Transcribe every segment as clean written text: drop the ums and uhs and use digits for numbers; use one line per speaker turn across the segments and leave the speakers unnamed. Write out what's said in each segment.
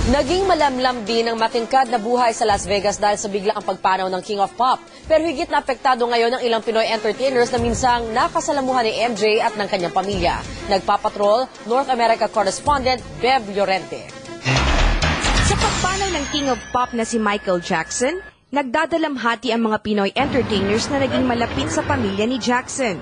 Naging malamlam din ang matingkad na buhay sa Las Vegas dahil sa biglaang pagpanaw ng King of Pop. Pero higit na apektado ngayon ang ilang Pinoy entertainers na minsang nakasalamuhan ni MJ at ng kanyang pamilya. Nagpapatrol, North America correspondent Bev Llorente.
Sa pagpanaw ng King of Pop na si Michael Jackson, nagdadalamhati ang mga Pinoy entertainers na naging malapit sa pamilya ni Jackson.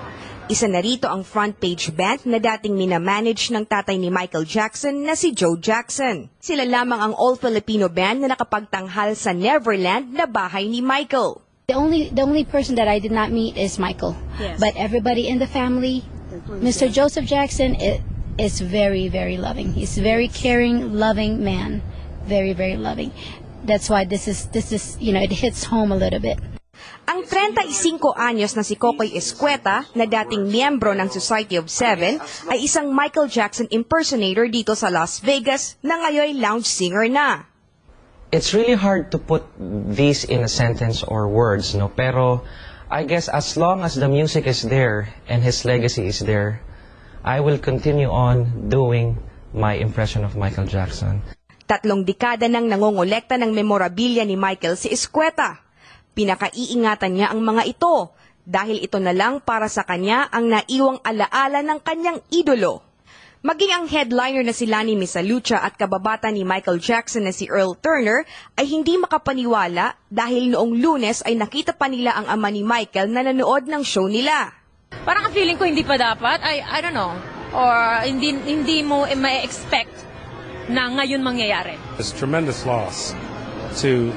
Isa na rito ang front page band na dating minamanage ng tatay ni Michael Jackson na si Joe Jackson. Sila lamang ang all-Filipino band na nakapagtanghal sa Neverland na bahay ni Michael.
The only person that I did not meet is Michael. Yes. But everybody in the family, Mr. Joseph Jackson is very, very loving. He's a very caring, loving man. Very, very loving. That's why this is it hits home a little bit.
Ang 35 anyos na si Kokoy Escueta, na dating miyembro ng Society of Seven, ay isang Michael Jackson impersonator dito sa Las Vegas na ngayon lounge singer na.
It's really hard to put these in a sentence or words, no? Pero I guess as long as the music is there and his legacy is there, I will continue on doing my impression of Michael Jackson.
3 dekada nang nangongolekta ng memorabilia ni Michael si Escueta. Pinakaiingatan niya ang mga ito dahil ito na lang para sa kanya ang naiwang alaala ng kanyang idolo. Maging ang headliner na si Lani Misalucha at kababata ni Michael Jackson na si Earl Turner ay hindi makapaniwala dahil noong Lunes ay nakita pa nila ang ama ni Michael na nanood ng show nila.
Parang feeling ko hindi pa dapat, I don't know, or hindi mo ma-expect na ngayon mangyayari.
It's a tremendous loss to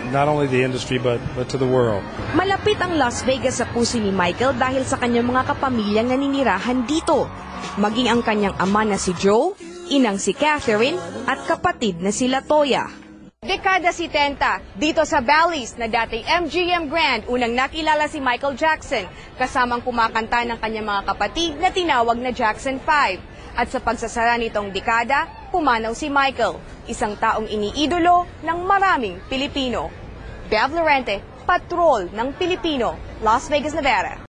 not only the industry but to the world.
Malapit ang Las Vegas sa puso ni Michael dahil sa kanyang mga kapamilyang naninirahan dito. Maging ang kanyang ama na si Joe, inang si Catherine at kapatid na si Latoya. Dekada 70, dito sa Bally's na dating MGM Grand, unang nakilala si Michael Jackson, kasamang kumakanta ng kanyang mga kapatid na tinawag na Jackson 5. At sa pagsasara nitong dekada, pumanaw si Michael, isang taong iniidolo ng maraming Pilipino. Bev Llorente, Patrol ng Pilipino, Las Vegas, Nevada.